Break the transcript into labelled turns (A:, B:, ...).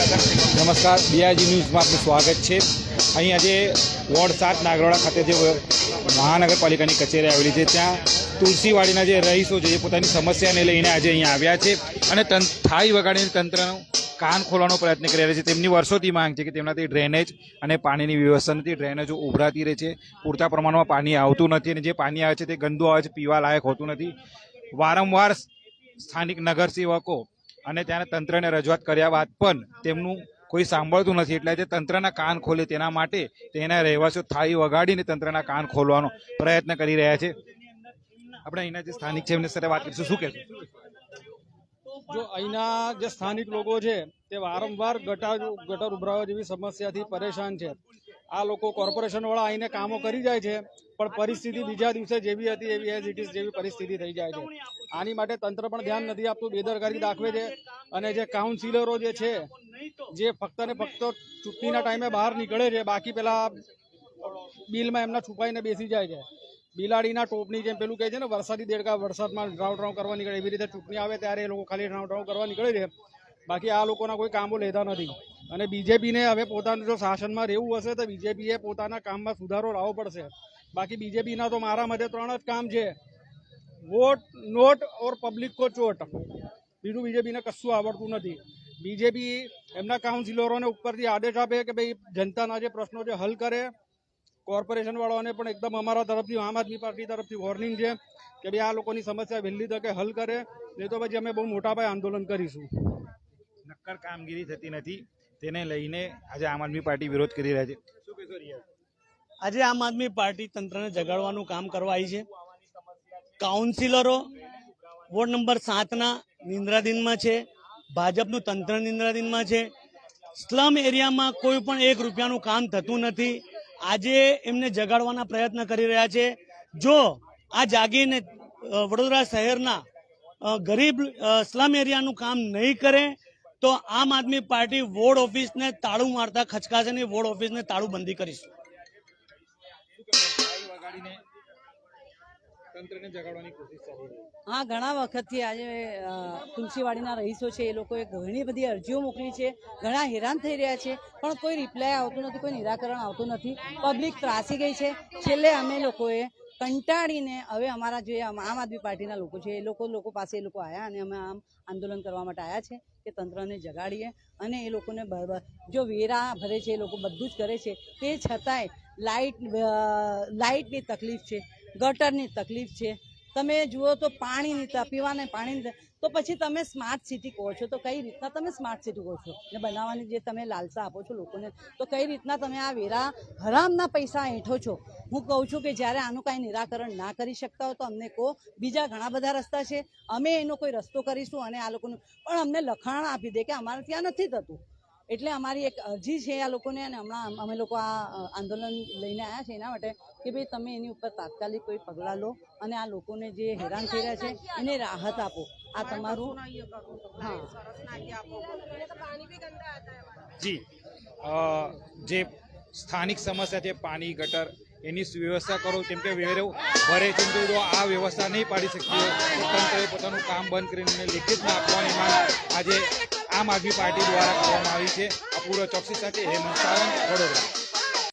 A: નમસ્કાર, બીઆઈજી ન્યૂઝમાં આપનું સ્વાગત છે। અહીં આજે વોર્ડ 7 નાગરોડા ખાતે જે મહાનગરપાલિકાની કચેરી આવેલી છે, ત્યાં તુલસીવાડીના જે રહીશો છે, જે પોતાની સમસ્યાને લઈને આજે અહીંયા આવ્યા છે અને થાળી વગાડીને તંત્રનું કાન ખોલવાનો પ્રયત્ન કરી રહ્યા છે। તેમની વર્ષોથી માંગ છે કે તેમનાથી ડ્રેનેજ અને પાણીની વ્યવસ્થા નથી, ડ્રેનેજો ઉભરાતી રહે છે, પૂરતા પ્રમાણમાં પાણી આવતું નથી અને જે પાણી આવે છે તે ગંદુ આવે છે, પીવા લાયક હોતું નથી। વારંવાર સ્થાનિક નગરસેવકો અને ત્યારે તંત્રને રજૂઆત કર્યા બાદ પણ તેમનું કોઈ સાંભળતું નથી, એટલે જે તંત્રના કાન ખોલે તેના માટે તેના રહેવાસીઓ થાળી વગાડીને તંત્રના કાન ખોલવાનો પ્રયત્ન કરી રહ્યા છે। આપણે અહીંના જે સ્થાનિક છે એમની સાથે વાત કરીશું। શું કહેશું?
B: જો અહીંના જે સ્થાનિક લોકો છે તે વારંવાર ગટર ઉભરાવા જેવી સમસ્યાથી પરેશાન છે। આ લોકો કોર્પોરેશન વાળા આવીને કામો કરી જાય છે, પણ પરિસ્થિતિ બીજા દિવસે જેવી હતી એવી એઝ ઇટ ઇઝ જેવી પરિસ્થિતિ થઈ જાય છે। આની માટે તંત્ર પણ ધ્યાન નથી આપતું, બેદરકારી દાખવે છે અને જે કાઉન્સિલરો જે છે જે ફક્ત ને ફક્ત ચૂંટણીના ટાઈમે બહાર નીકળે છે, બાકી પેલા બિલમાં એમના છુપાઈને બેસી જાય છે। બિલાડીના ટોપની જેમ પેલું કહે છે ને, વરસાદી દેડકા વરસાદમાં ડ્રાઉ કરવા નીકળે, એવી રીતે ચૂંટણી આવે ત્યારે એ લોકો ખાલી ડ્રાઉ કરવા નીકળે છે, બાકી આ લોકોના કોઈ કામો લેતા નથી। અને બીજેપીને હવે પોતાનું જો શાસનમાં રહેવું હશે તો બીજેપીએ પોતાના કામમાં સુધારો લાવવો પડશે। બાકી બીજેપીના તો મારા મતે 3 જ કામ છે: વોટ, નોટ ઓર પબ્લિક કો ચોટ। બીજું બીજેપીને કશું આવડતું નથી। બીજેપી એમના કાઉન્સિલરોને ઉપરથી આદેશ આપે કે ભાઈ જનતાના જે પ્રશ્નો છે હલ કરે। કોર્પોરેશન વાળાઓને પણ એકદમ અમારા તરફથી, આમ આદમી પાર્ટી તરફથી વોર્નિંગ છે કે ભાઈ આ લોકોની સમસ્યા વહેલી તકે હલ કરે, નહીં તો પછી અમે બહુ મોટા પાયે આંદોલન કરીશું।
A: નક્કર કામગીરી થતી નથી, તેને લઈને આજે આમ આદમી પાર્ટી વિરોધ કરી રહ્યા છે। શું કહેશો રિયાઝ?
C: આજે આમ આદમી પાર્ટી તંત્રને જગાડવાનું કામ કરવા આવી છે। કાઉન્સિલરો વોર્ડ નંબર 7ના નિંદ્રાધીનમાં છે, ભાજપનું તંત્ર નિંદ્રાધીનમાં છે, સ્લમ એરિયામાં કોઈ પણ 1 રૂપિયાનું કામ થતું નથી। આજે એમને જગાડવાના પ્રયત્ન કરી રહ્યા છે। જો આ જાગીને વડોદરા શહેરના ગરીબ સ્લમ એરિયાનું કામ નહીં કરે તો આમ આદમી પાર્ટી વોર્ડ ઓફિસને તાળું મારતા ખચકાશે નહીં, વોર્ડ ઓફિસને તાળું બંધી કરીશું।
D: હા, ઘણા વખતથી આજે તુલસીવાડીના રહીશો છે એ લોકોએ ઘણી બધી અરજીઓ મોકલી છે, ઘણા હેરાન થઈ રહ્યા છે, પણ કોઈ રિપ્લાય આવતું નથી, કોઈ નિરાકરણ આવતું નથી। પબ્લિક ત્રાસી ગઈ છે। છેલ્લે અમે લોકોએ કંટાળીને હવે અમારા જે આમ આદમી પાર્ટીના લોકો છે એ લોકો પાસે એ લોકો આવ્યા અને અમે આમ આંદોલન કરવા માટે આવ્યા છે કે તંત્રને જગાડીએ અને એ લોકોને જો વેરા ભરે છે, એ લોકો બધું જ કરે છે, તે છતાંય લાઇટની તકલીફ છે, ગટરની તકલીફ છે, તમે જુઓ તો પાણીની, પીવાના પાણીની, તો પછી તમે સ્માર્ટ સિટી કહો છો તો કઈ રીતના તમે સ્માર્ટ સિટી કહો છો ને બનાવવાની જે તમે લાલસા આપો છો લોકોને, તો કઈ રીતના તમે આ વેરા હરામના પૈસા એંઠો છો? હું કહું છું કે જ્યારે આનું કાંઈ નિરાકરણ ના કરી શકતા હો તો અમને કહો, બીજા ઘણા બધા રસ્તા છે, અમે એનો કોઈ રસ્તો કરીશું અને આ લોકોનું પણ અમને લખાણ આપી દે કે અમારે ત્યાં નથી થતું। એટલે અમારી એક અરજી છે આ લોકોને, અને હમણાં અમે લોકો આ આંદોલન લઈને આવ્યા છે એના માટે કે ભાઈ તમે એની ઉપર તાત્કાલિક કોઈ પગલાં લો અને આ લોકોને જે હેરાન થઈ રહ્યા છે એને રાહત આપો। આ તમારું હા
A: જી, જે સ્થાનિક સમસ્યા છે પાણી, ગટર, એની સુવ્યવસ્થા કરો, કેમ કે વેરો ભરે છે તો આ વ્યવસ્થા નહીં પાડી શકતી હોય તો તંત્રએ પોતાનું કામ બંધ કરીને લિખિતમાં આપવાની માંગ આજે આમ આદમી પાર્ટી દ્વારા કરવામાં આવી છે। અપૂર્વ ચોકસી સાથે હેમંત સાવંત, વડોદરા।